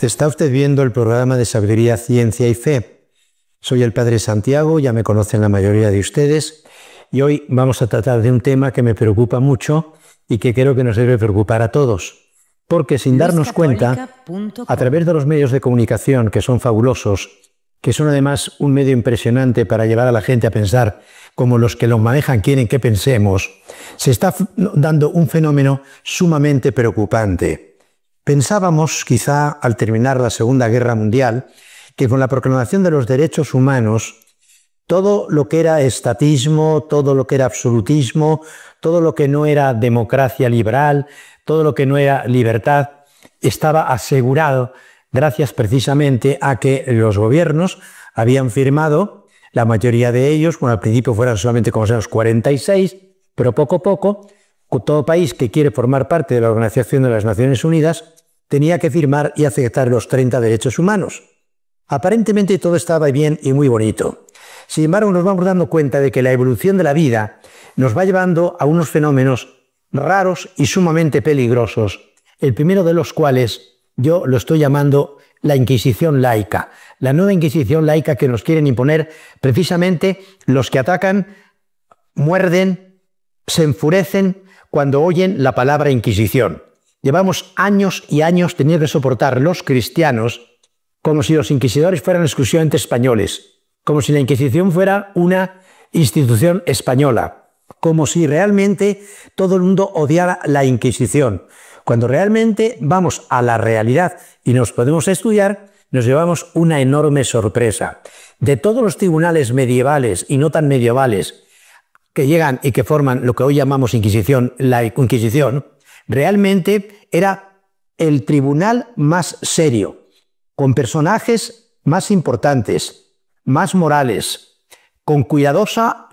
Está usted viendo el programa de Sabiduría, Ciencia y Fe. Soy el Padre Santiago, ya me conocen la mayoría de ustedes, y hoy vamos a tratar de un tema que me preocupa mucho y que creo que nos debe preocupar a todos. Porque sin darnos cuenta, a través de los medios de comunicación, que son fabulosos, que son además un medio impresionante para llevar a la gente a pensar como los que los manejan quieren que pensemos, se está dando un fenómeno sumamente preocupante. Pensábamos, quizá al terminar la Segunda Guerra Mundial, que con la proclamación de los derechos humanos, todo lo que era estatismo, todo lo que era absolutismo, todo lo que no era democracia liberal, todo lo que no era libertad, estaba asegurado gracias precisamente a que los gobiernos habían firmado, la mayoría de ellos, bueno, al principio fueron solamente como los 46, pero poco a poco, todo país que quiere formar parte de la Organización de las Naciones Unidas tenía que firmar y aceptar los 30 derechos humanos. Aparentemente todo estaba bien y muy bonito. Sin embargo, nos vamos dando cuenta de que la evolución de la vida nos va llevando a unos fenómenos raros y sumamente peligrosos, el primero de los cuales yo lo estoy llamando la Inquisición laica, la nueva Inquisición laica que nos quieren imponer precisamente los que atacan, muerden, se enfurecen cuando oyen la palabra Inquisición. Llevamos años y años teniendo que soportar los cristianos como si los inquisidores fueran exclusivamente españoles, como si la Inquisición fuera una institución española, como si realmente todo el mundo odiara la Inquisición. Cuando realmente vamos a la realidad y nos podemos estudiar, nos llevamos una enorme sorpresa. De todos los tribunales medievales y no tan medievales que llegan y que forman lo que hoy llamamos Inquisición, la Inquisición, realmente era el tribunal más serio, con personajes más importantes, más morales, con cuidadosa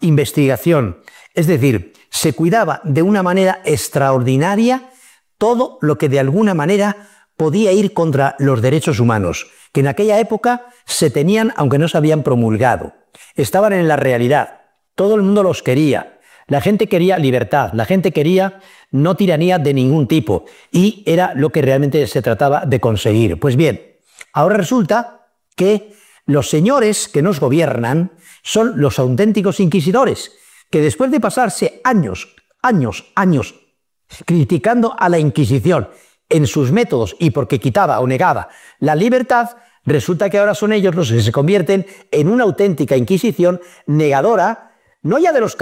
investigación. Es decir, se cuidaba de una manera extraordinaria todo lo que de alguna manera podía ir contra los derechos humanos, que en aquella época se tenían aunque no se habían promulgado. Estaban en la realidad. Todo el mundo los quería. La gente quería libertad, la gente quería no tiranía de ningún tipo. Y era lo que realmente se trataba de conseguir. Pues bien, ahora resulta que los señores que nos gobiernan son los auténticos inquisidores, que después de pasarse años criticando a la Inquisición en sus métodos y porque quitaba o negaba la libertad, resulta que ahora son ellos los que se convierten en una auténtica Inquisición negadora, no ya de los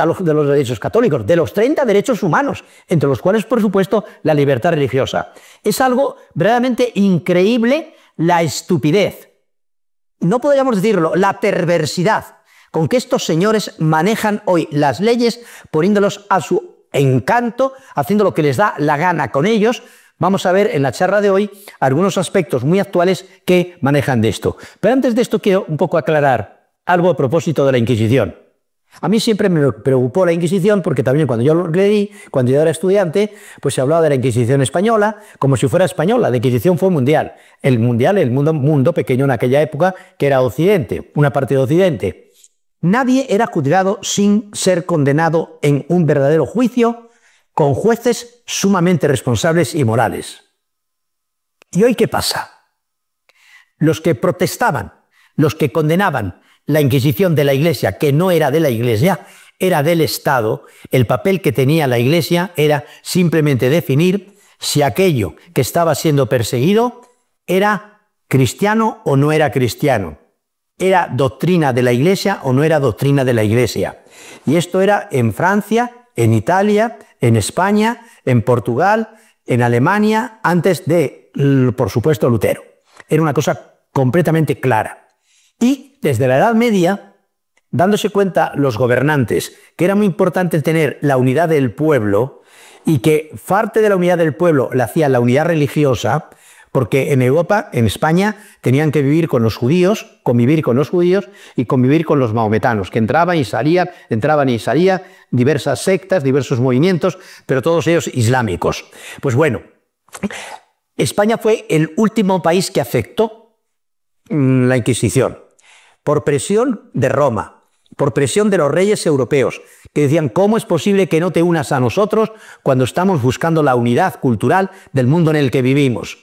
derechos católicos, de los 30 derechos humanos, entre los cuales, por supuesto, la libertad religiosa. Es algo verdaderamente increíble la estupidez, no podríamos decirlo, la perversidad con que estos señores manejan hoy las leyes, poniéndolos a su encanto, haciendo lo que les da la gana con ellos. Vamos a ver en la charla de hoy algunos aspectos muy actuales que manejan de esto. Pero antes de esto quiero un poco aclarar algo a propósito de la Inquisición. A mí siempre me preocupó la Inquisición porque también cuando yo lo leí, cuando yo era estudiante, pues se hablaba de la Inquisición española como si fuera española. La Inquisición fue mundial. El mundo pequeño en aquella época, que era Occidente, una parte de Occidente. Nadie era juzgado sin ser condenado en un verdadero juicio con jueces sumamente responsables y morales. ¿Y hoy qué pasa? Los que protestaban, los que condenaban la Inquisición de la Iglesia, que no era de la Iglesia, era del Estado, el papel que tenía la Iglesia era simplemente definir si aquello que estaba siendo perseguido era cristiano o no era cristiano, era doctrina de la Iglesia o no era doctrina de la Iglesia. Y esto era en Francia, en Italia, en España, en Portugal, en Alemania, antes de, por supuesto, Lutero. Era una cosa completamente clara. Y desde la Edad Media, dándose cuenta los gobernantes que era muy importante tener la unidad del pueblo y que parte de la unidad del pueblo la hacía la unidad religiosa, porque en Europa, en España, tenían que vivir con los judíos, convivir con los judíos y convivir con los mahometanos, que entraban y salían, diversas sectas, diversos movimientos, pero todos ellos islámicos. Pues bueno, España fue el último país que aceptó la Inquisición, por presión de Roma, por presión de los reyes europeos, que decían, ¿cómo es posible que no te unas a nosotros cuando estamos buscando la unidad cultural del mundo en el que vivimos?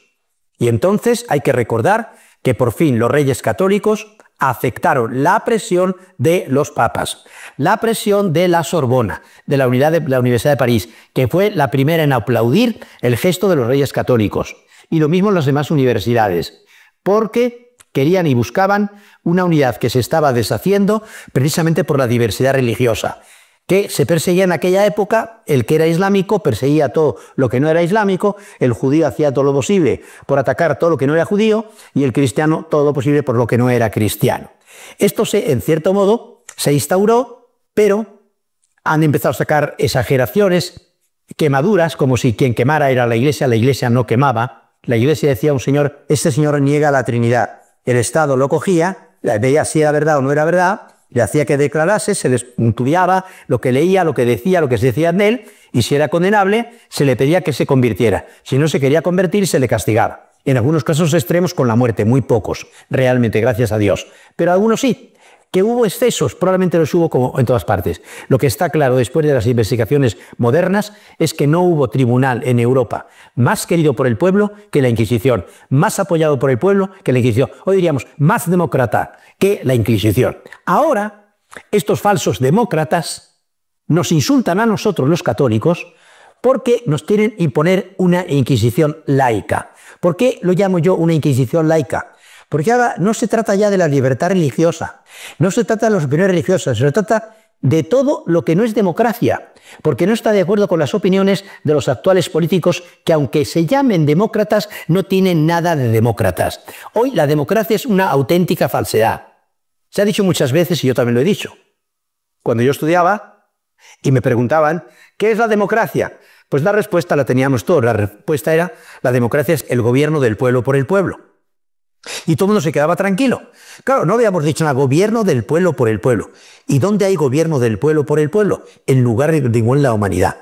Y entonces hay que recordar que por fin los reyes católicos aceptaron la presión de los papas, la presión de la Sorbona, de la Universidad de París, que fue la primera en aplaudir el gesto de los reyes católicos. Y lo mismo en las demás universidades, porque querían y buscaban una unidad que se estaba deshaciendo precisamente por la diversidad religiosa, que se perseguía en aquella época. El que era islámico perseguía todo lo que no era islámico, el judío hacía todo lo posible por atacar todo lo que no era judío y el cristiano todo lo posible por lo que no era cristiano. Esto en cierto modo se instauró, pero han empezado a sacar exageraciones, quemaduras, como si quien quemara era la Iglesia no quemaba. La Iglesia decía a un señor: este señor niega la Trinidad. El Estado lo cogía, veía si era verdad o no era verdad, le hacía que declarase, se les estudiaba lo que leía, lo que decía, lo que se decía de él, y si era condenable, se le pedía que se convirtiera. Si no se quería convertir, se le castigaba. En algunos casos extremos con la muerte, muy pocos, realmente, gracias a Dios. Pero algunos sí. Que hubo excesos, probablemente los hubo como en todas partes. Lo que está claro después de las investigaciones modernas es que no hubo tribunal en Europa más querido por el pueblo que la Inquisición, más apoyado por el pueblo que la Inquisición, o diríamos más demócrata que la Inquisición. Ahora, estos falsos demócratas nos insultan a nosotros los católicos porque nos quieren imponer una Inquisición laica. ¿Por qué lo llamo yo una Inquisición laica? Porque ahora no se trata ya de la libertad religiosa, no se trata de las opiniones religiosas, se trata de todo lo que no es democracia, porque no está de acuerdo con las opiniones de los actuales políticos que, aunque se llamen demócratas, no tienen nada de demócratas. Hoy la democracia es una auténtica falsedad. Se ha dicho muchas veces, y yo también lo he dicho. Cuando yo estudiaba y me preguntaban, ¿qué es la democracia? Pues la respuesta la teníamos todos. La respuesta era: la democracia es el gobierno del pueblo por el pueblo. Y todo el mundo se quedaba tranquilo. Claro, no habíamos dicho nada, gobierno del pueblo por el pueblo. ¿Y dónde hay gobierno del pueblo por el pueblo? En lugar de en la humanidad.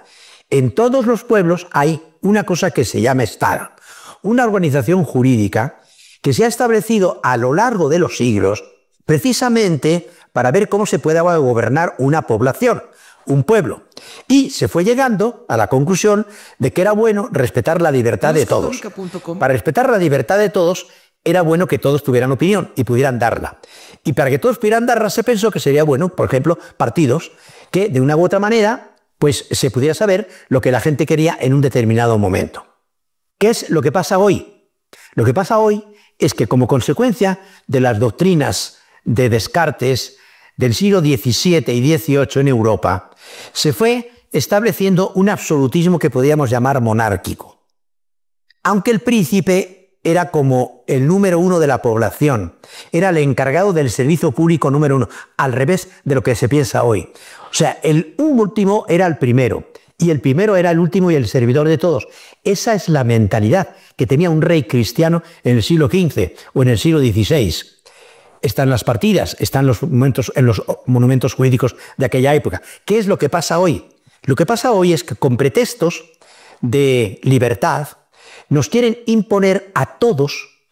En todos los pueblos hay una cosa que se llama Estado, una organización jurídica que se ha establecido a lo largo de los siglos precisamente para ver cómo se puede gobernar una población, un pueblo. Y se fue llegando a la conclusión de que era bueno respetar la libertad de todos. Para respetar la libertad de todos, era bueno que todos tuvieran opinión y pudieran darla. Y para que todos pudieran darla, se pensó que sería bueno, por ejemplo, partidos que de una u otra manera pues se pudiera saber lo que la gente quería en un determinado momento. ¿Qué es lo que pasa hoy? Lo que pasa hoy es que, como consecuencia de las doctrinas de Descartes del siglo XVII y XVIII en Europa, se fue estableciendo un absolutismo que podríamos llamar monárquico. Aunque el príncipe era como el número uno de la población, era el encargado del servicio público número uno, al revés de lo que se piensa hoy. O sea, el último era el primero, y el primero era el último y el servidor de todos. Esa es la mentalidad que tenía un rey cristiano en el siglo XV o en el siglo XVI. Están las partidas, están en los monumentos jurídicos de aquella época. ¿Qué es lo que pasa hoy? Lo que pasa hoy es que, con pretextos de libertad, nos quieren imponer a todos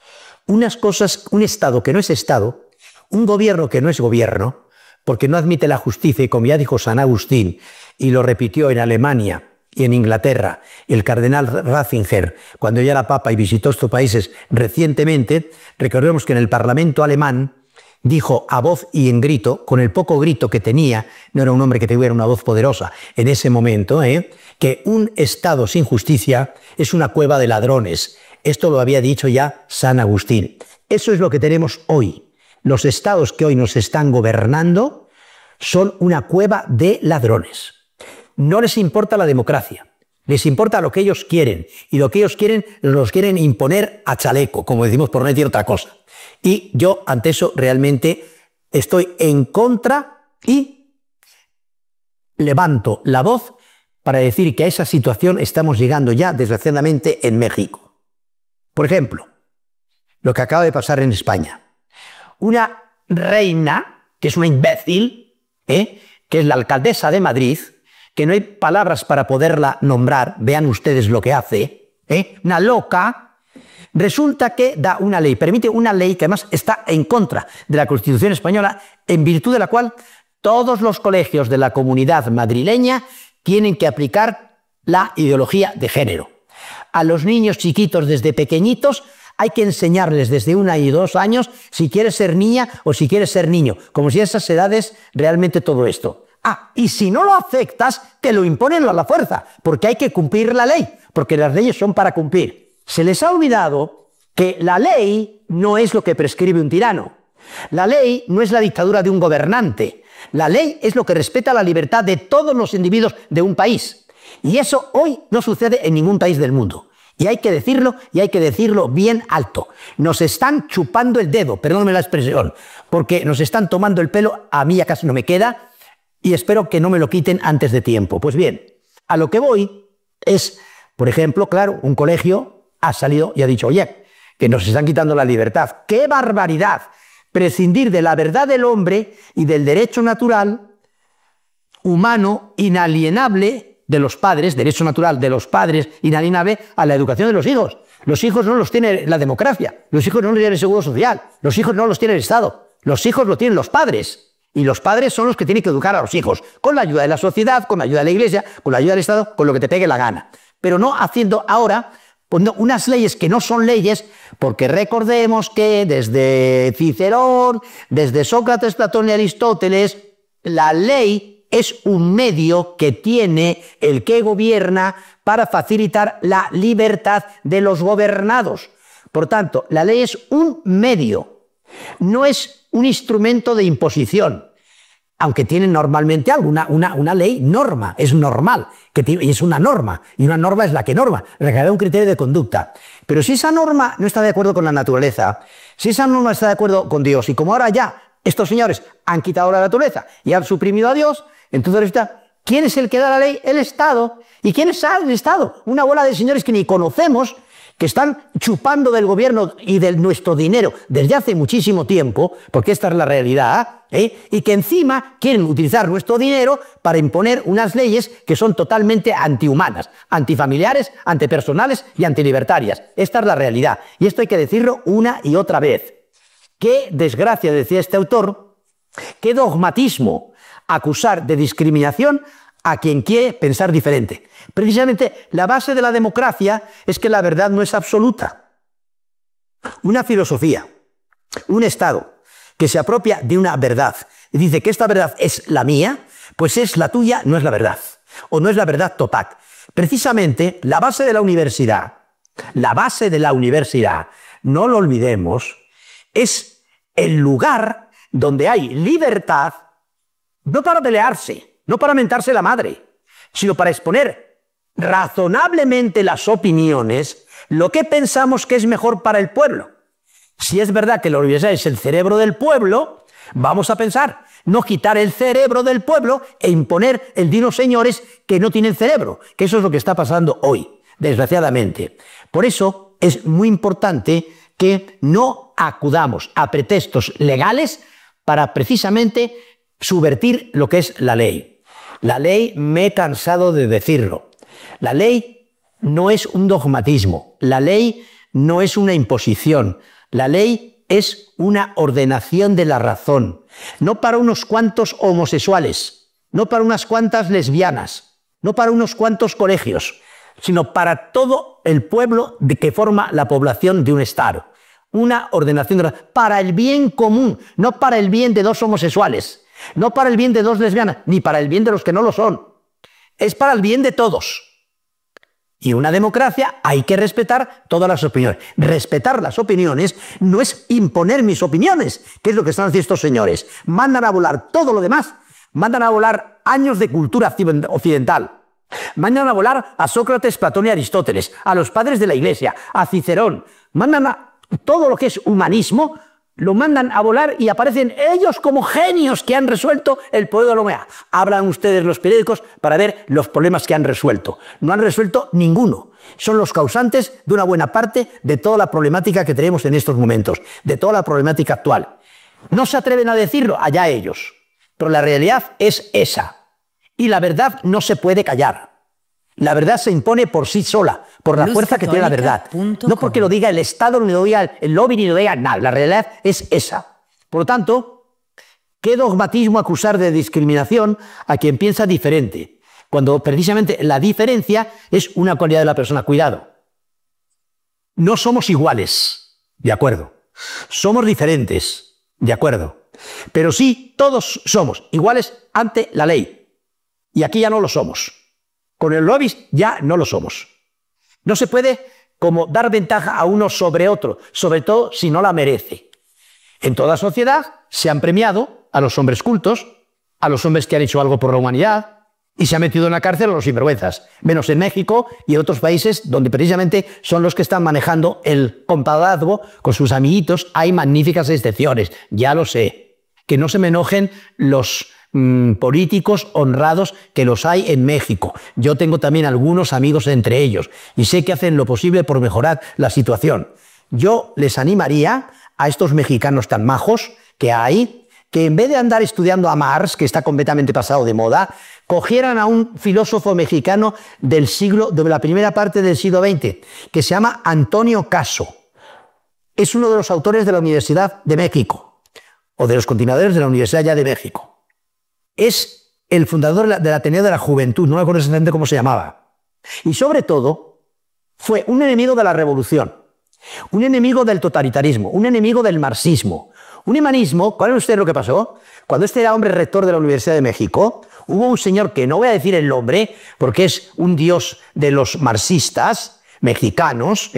unas cosas, un Estado que no es Estado, un gobierno que no es gobierno, porque no admite la justicia, y como ya dijo San Agustín, y lo repitió en Alemania y en Inglaterra, el cardenal Ratzinger, cuando ya era papa y visitó estos países recientemente, recordemos que en el Parlamento alemán dijo a voz y en grito, con el poco grito que tenía, no era un hombre que tuviera una voz poderosa en ese momento, que un Estado sin justicia es una cueva de ladrones. Esto lo había dicho ya San Agustín. Eso es lo que tenemos hoy. Los estados que hoy nos están gobernando son una cueva de ladrones. No les importa la democracia, les importa lo que ellos quieren, y lo que ellos quieren los quieren imponer a chaleco, como decimos, por no decir otra cosa. Y yo ante eso realmente estoy en contra y levanto la voz para decir que a esa situación estamos llegando ya, desgraciadamente, en México. Por ejemplo, lo que acaba de pasar en España. Una reina, que es una imbécil, que es la alcaldesa de Madrid, que no hay palabras para poderla nombrar, vean ustedes lo que hace, una loca. Resulta que da una ley, permite una ley que además está en contra de la Constitución española, en virtud de la cual todos los colegios de la comunidad madrileña tienen que aplicar la ideología de género. A los niños chiquitos desde pequeñitos Hay que enseñarles desde 1 y 2 años si quieres ser niña o si quieres ser niño, como si a esas edades realmente todo esto. Ah, y si no lo aceptas, te lo imponen a la fuerza, porque hay que cumplir la ley, porque las leyes son para cumplir. Se les ha olvidado que la ley no es lo que prescribe un tirano. La ley no es la dictadura de un gobernante. La ley es lo que respeta la libertad de todos los individuos de un país. Y eso hoy no sucede en ningún país del mundo. Y hay que decirlo bien alto. Nos están chupando el dedo, perdónenme la expresión, porque nos están tomando el pelo, a mí ya casi no me queda, y espero que no me lo quiten antes de tiempo. Pues bien, a lo que voy es, por ejemplo, claro, un colegio ha salido y ha dicho, oye, que nos están quitando la libertad. ¡Qué barbaridad! Prescindir de la verdad del hombre y del derecho natural, humano, inalienable de los padres, derecho natural de los padres, inalienable a la educación de los hijos. Los hijos no los tiene la democracia, los hijos no los tiene el Seguro Social, los hijos no los tiene el Estado, los hijos los tienen los padres. Y los padres son los que tienen que educar a los hijos, con la ayuda de la sociedad, con la ayuda de la Iglesia, con la ayuda del Estado, con lo que te pegue la gana. Pero no haciendo ahora unas leyes que no son leyes, porque recordemos que desde Cicerón, desde Sócrates, Platón y Aristóteles, la ley es un medio que tiene el que gobierna para facilitar la libertad de los gobernados. Por tanto, la ley es un medio, no es un instrumento de imposición, aunque tiene normalmente algo, una ley norma, es normal, y es una norma, y una norma es la que da un criterio de conducta. Pero si esa norma no está de acuerdo con la naturaleza, si esa norma está de acuerdo con Dios, y como ahora ya estos señores han quitado la naturaleza y han suprimido a Dios, entonces resulta, ¿quién es el que da la ley? El Estado. ¿Y quién es el Estado? Una bola de señores que ni conocemos, que están chupando del gobierno y de nuestro dinero desde hace muchísimo tiempo, porque esta es la realidad, y que encima quieren utilizar nuestro dinero para imponer unas leyes que son totalmente antihumanas, antifamiliares, antipersonales y antilibertarias. Esta es la realidad. Y esto hay que decirlo una y otra vez. Qué desgracia, decía este autor, qué dogmatismo acusar de discriminación a quien quiere pensar diferente. Precisamente la base de la democracia es que la verdad no es absoluta. Una filosofía, un Estado que se apropia de una verdad y dice que esta verdad es la mía, pues es la tuya, no es la verdad, o no es la verdad total. Precisamente la base de la universidad, no lo olvidemos, es el lugar donde hay libertad, no para pelearse, no para mentarse la madre, sino para exponer razonablemente las opiniones, lo que pensamos que es mejor para el pueblo. Si es verdad que la universidad es el cerebro del pueblo, vamos a pensar, no quitar el cerebro del pueblo e imponer el de unos señores que no tienen cerebro, que eso es lo que está pasando hoy, desgraciadamente. Por eso es muy importante que no acudamos a pretextos legales para precisamente subvertir lo que es la ley. La ley, me he cansado de decirlo, la ley no es un dogmatismo, la ley no es una imposición, la ley es una ordenación de la razón, no para unos cuantos homosexuales, no para unas cuantas lesbianas, no para unos cuantos colegios, sino para todo el pueblo que forma la población de un Estado. Una ordenación de la razón, para el bien común, no para el bien de dos homosexuales, no para el bien de dos lesbianas, ni para el bien de los que no lo son. Es para el bien de todos. Y en una democracia hay que respetar todas las opiniones. Respetar las opiniones no es imponer mis opiniones, que es lo que están haciendo estos señores. Mandan a volar todo lo demás, mandan a volar años de cultura occidental, mandan a volar a Sócrates, Platón y Aristóteles, a los padres de la Iglesia, a Cicerón, mandan a todo lo que es humanismo, lo mandan a volar y aparecen ellos como genios que han resuelto el problema de la humanidad. Hablan ustedes los periódicos para ver los problemas que han resuelto. No han resuelto ninguno. Son los causantes de una buena parte de toda la problemática que tenemos en estos momentos, de toda la problemática actual. No se atreven a decirlo, allá ellos. Pero la realidad es esa. Y la verdad no se puede callar. La verdad se impone por sí sola, por la fuerza que tiene la verdad. No porque lo diga el Estado, ni lo diga el lobby, ni lo diga nada. La realidad es esa. Por lo tanto, ¿qué dogmatismo acusar de discriminación a quien piensa diferente? Cuando precisamente la diferencia es una cualidad de la persona. Cuidado. No somos iguales. de acuerdo. Somos diferentes, de acuerdo. Pero sí, todos somos iguales ante la ley. Y aquí ya no lo somos. Con el lobby ya no lo somos. No se puede como dar ventaja a uno sobre otro, sobre todo si no la merece. En toda sociedad se han premiado a los hombres cultos, a los hombres que han hecho algo por la humanidad, y se ha metido en la cárcel a los sinvergüenzas, menos en México y en otros países donde precisamente son los que están manejando el compadrazgo con sus amiguitos. Hay magníficas excepciones, ya lo sé. Que no se me enojen los políticos honrados, que los hay en México. Yo tengo también algunos amigos entre ellos y sé que hacen lo posible por mejorar la situación. Yo les animaría a estos mexicanos tan majos que hay, que en vez de andar estudiando a Marx, que está completamente pasado de moda, cogieran a un filósofo mexicano de la primera parte del siglo XX, que se llama Antonio Caso. Es uno de los autores de la Universidad de México, o de los continuadores de la Universidad ya de México. Es el fundador del Ateneo de la Juventud, no me acuerdo exactamente cómo se llamaba. Y sobre todo, fue un enemigo de la revolución, un enemigo del totalitarismo, un enemigo del marxismo. Un humanismo, ¿cuál es usted lo que pasó? Cuando este era hombre rector de la Universidad de México, hubo un señor que no voy a decir el nombre, porque es un dios de los marxistas mexicanos,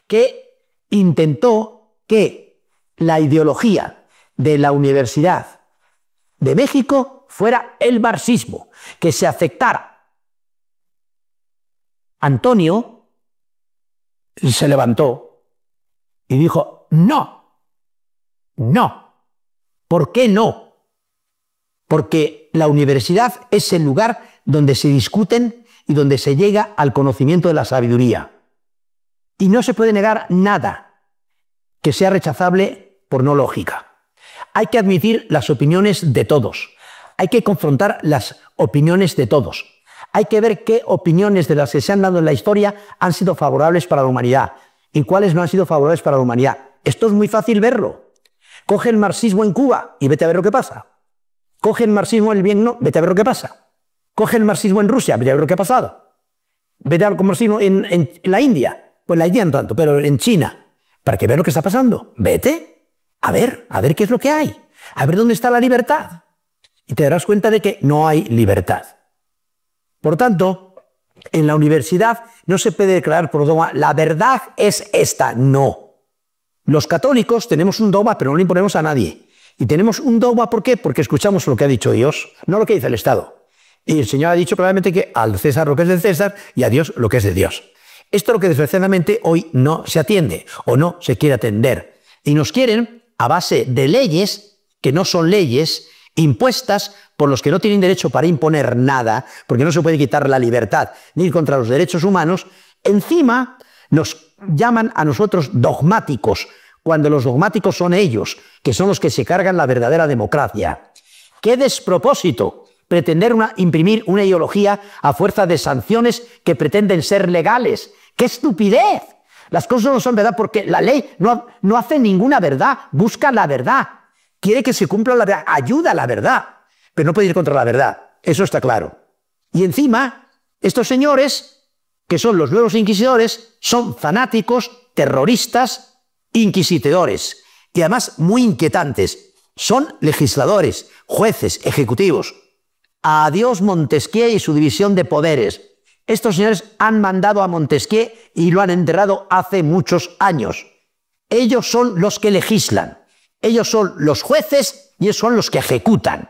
que intentó que la ideología de la Universidad de México fuera el marxismo, que se aceptara. Antonio se levantó y dijo, no, no. ¿Por qué no? Porque la universidad es el lugar donde se discuten y donde se llega al conocimiento de la sabiduría. Y no se puede negar nada que sea rechazable por no lógica. Hay que admitir las opiniones de todos. Hay que confrontar las opiniones de todos. Hay que ver qué opiniones de las que se han dado en la historia han sido favorables para la humanidad y cuáles no han sido favorables para la humanidad. Esto es muy fácil verlo. Coge el marxismo en Cuba y vete a ver lo que pasa. Coge el marxismo en el Vietnam, vete a ver lo que pasa. Coge el marxismo en Rusia, vete a ver lo que ha pasado. Vete al marxismo en la India. Pues la India no tanto, pero en China. Para que veas lo que está pasando. Vete a ver qué es lo que hay. A ver dónde está la libertad. Y te darás cuenta de que no hay libertad. Por tanto, en la universidad no se puede declarar por dogma, la verdad es esta. No. Los católicos tenemos un dogma, pero no le imponemos a nadie. Y tenemos un dogma, ¿por qué? Porque escuchamos lo que ha dicho Dios, no lo que dice el Estado. Y el Señor ha dicho claramente que al César lo que es del César y a Dios lo que es de Dios. Esto es lo que desgraciadamente hoy no se atiende o no se quiere atender. Y nos quieren a base de leyes que no son leyes, impuestas por los que no tienen derecho para imponer nada, porque no se puede quitar la libertad ni ir contra los derechos humanos. Encima nos llaman a nosotros dogmáticos, cuando los dogmáticos son ellos, que son los que se cargan la verdadera democracia. ¡Qué despropósito pretender imprimir una ideología a fuerza de sanciones que pretenden ser legales! ¡Qué estupidez! Las cosas no son verdad porque la ley no hace ninguna verdad, busca la verdad. Quiere que se cumpla la verdad, ayuda a la verdad, pero no puede ir contra la verdad, eso está claro. Y encima, estos señores, que son los nuevos inquisidores, son fanáticos, terroristas, inquisidores, y además muy inquietantes. Son legisladores, jueces, ejecutivos. Adiós Montesquieu y su división de poderes. Estos señores han mandado a Montesquieu y lo han enterrado hace muchos años. Ellos son los que legislan. Ellos son los jueces y ellos son los que ejecutan.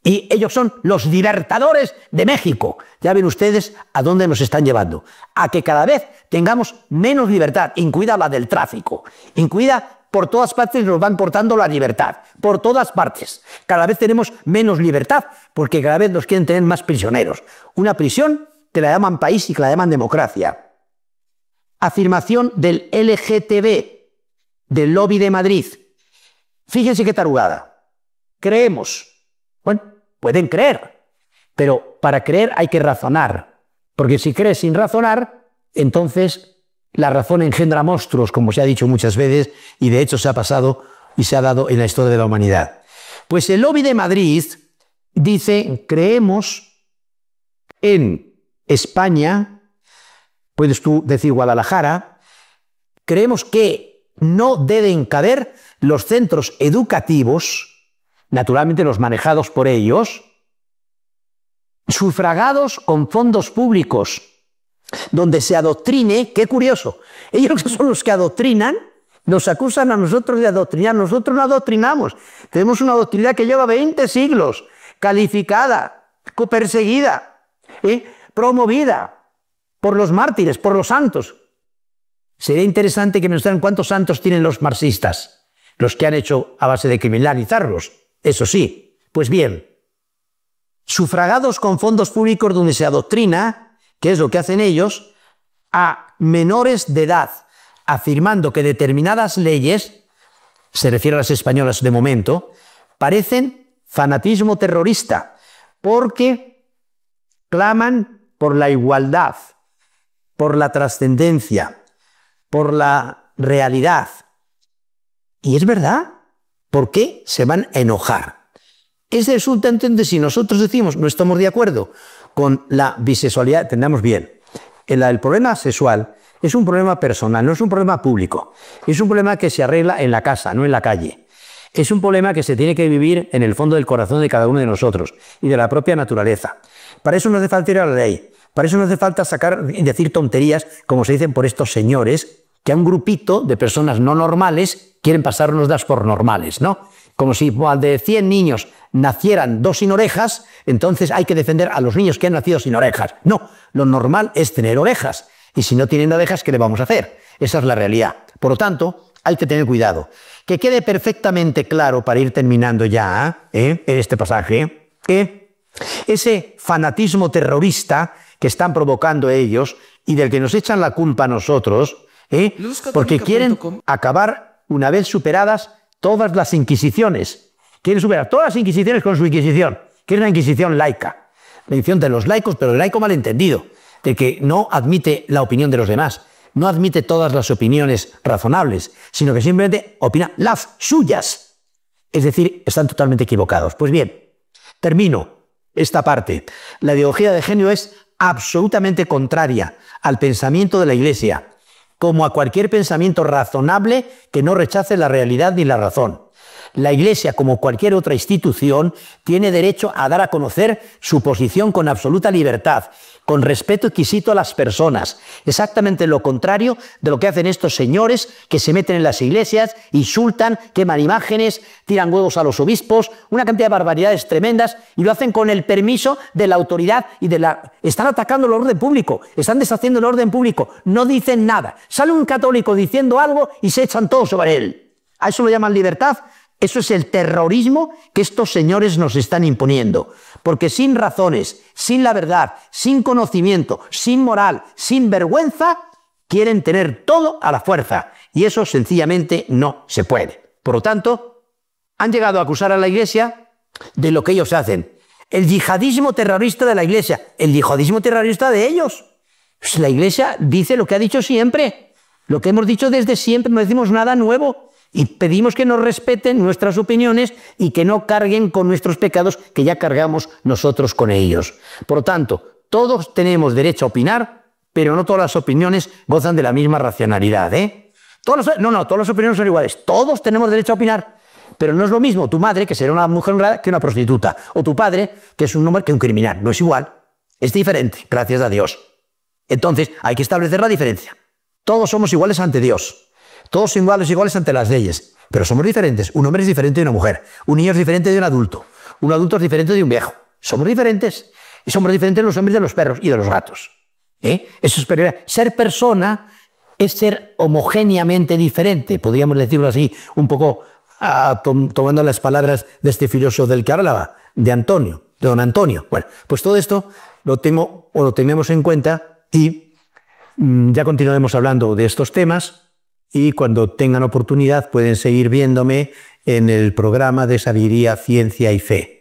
Y ellos son los libertadores de México. Ya ven ustedes a dónde nos están llevando. A que cada vez tengamos menos libertad, incluida la del tráfico. Incluida por todas partes nos van cortando la libertad. Por todas partes. Cada vez tenemos menos libertad porque cada vez nos quieren tener más prisioneros. Una prisión que la llaman país y que la llaman democracia. Afirmación del LGTB, del lobby de Madrid. Fíjense qué tarugada. Creemos. Bueno, pueden creer, pero para creer hay que razonar. Porque si crees sin razonar, entonces la razón engendra monstruos, como se ha dicho muchas veces, y de hecho se ha pasado y se ha dado en la historia de la humanidad. Pues el lobby de Madrid dice, creemos en España, puedes tú decir Guadalajara, creemos que no deben caber los centros educativos, naturalmente los manejados por ellos, sufragados con fondos públicos, donde se adoctrine. Qué curioso, ellos son los que adoctrinan, nos acusan a nosotros de adoctrinar. Nosotros no adoctrinamos, tenemos una doctrina que lleva 20 siglos, calificada, perseguida, promovida por los mártires, por los santos. Sería interesante que me mostraran cuántos santos tienen los marxistas, los que han hecho a base de criminalizarlos, eso sí. Pues bien, sufragados con fondos públicos donde se adoctrina, que es lo que hacen ellos, a menores de edad, afirmando que determinadas leyes, se refiere a las españolas de momento, parecen fanatismo terrorista, porque claman por la igualdad, por la trascendencia, por la realidad. Y es verdad, ¿por qué se van a enojar? Es resulta entonces, si nosotros decimos no estamos de acuerdo con la bisexualidad, entendamos bien, el problema sexual es un problema personal, no es un problema público, es un problema que se arregla en la casa, no en la calle. Es un problema que se tiene que vivir en el fondo del corazón de cada uno de nosotros y de la propia naturaleza. Para eso no hace falta ir a la ley, para eso no hace falta sacar y decir tonterías como se dicen por estos señores, que a un grupito de personas no normales quieren pasárnoslas por normales, ¿no? Como si de 100 niños nacieran 2 sin orejas, entonces hay que defender a los niños que han nacido sin orejas. No, lo normal es tener orejas. Y si no tienen orejas, ¿qué le vamos a hacer? Esa es la realidad. Por lo tanto, hay que tener cuidado. Que quede perfectamente claro, para ir terminando ya, en este pasaje, que ese fanatismo terrorista que están provocando ellos y del que nos echan la culpa a nosotros, porque quieren acabar, una vez superadas todas las inquisiciones. Quieren superar todas las inquisiciones con su inquisición. Quieren una inquisición laica. La inquisición de los laicos, pero el laico malentendido, de que no admite la opinión de los demás, no admite todas las opiniones razonables, sino que simplemente opina las suyas. Es decir, están totalmente equivocados. Pues bien, termino esta parte. La ideología de género es absolutamente contraria al pensamiento de la Iglesia, como a cualquier pensamiento razonable que no rechace la realidad ni la razón. La Iglesia, como cualquier otra institución, tiene derecho a dar a conocer su posición con absoluta libertad, con respeto exquisito a las personas. Exactamente lo contrario de lo que hacen estos señores que se meten en las iglesias, insultan, queman imágenes, tiran huevos a los obispos, una cantidad de barbaridades tremendas, y lo hacen con el permiso de la autoridad y de la... Están atacando el orden público, están deshaciendo el orden público, no dicen nada. Sale un católico diciendo algo y se echan todo sobre él. ¿A eso lo llaman libertad? Eso es el terrorismo que estos señores nos están imponiendo, porque sin razones, sin la verdad, sin conocimiento, sin moral, sin vergüenza, quieren tener todo a la fuerza, y eso sencillamente no se puede. Por lo tanto, han llegado a acusar a la Iglesia de lo que ellos hacen. El yihadismo terrorista de la Iglesia, el yihadismo terrorista de ellos. Pues la Iglesia dice lo que ha dicho siempre, lo que hemos dicho desde siempre, no decimos nada nuevo. Y pedimos que nos respeten nuestras opiniones y que no carguen con nuestros pecados que ya cargamos nosotros con ellos. Por lo tanto, todos tenemos derecho a opinar, pero no todas las opiniones gozan de la misma racionalidad, todas las opiniones son iguales. Todos tenemos derecho a opinar, pero no es lo mismo tu madre, que será una mujer honrada, que una prostituta, o tu padre, que es un hombre, que un criminal. No es igual, es diferente, gracias a Dios. Entonces, hay que establecer la diferencia. Todos somos iguales ante Dios. Todos son iguales ante las leyes, pero somos diferentes. Un hombre es diferente de una mujer, un niño es diferente de un adulto es diferente de un viejo. Somos diferentes, y somos diferentes los hombres de los perros y de los gatos. Eso es superior. Ser persona es ser homogéneamente diferente, podríamos decirlo así, un poco tomando las palabras de este filósofo del que hablaba, de don Antonio. Bueno, pues todo esto lo tenemos en cuenta y ya continuaremos hablando de estos temas. Y cuando tengan oportunidad pueden seguir viéndome en el programa de Sabiduría, Ciencia y Fe.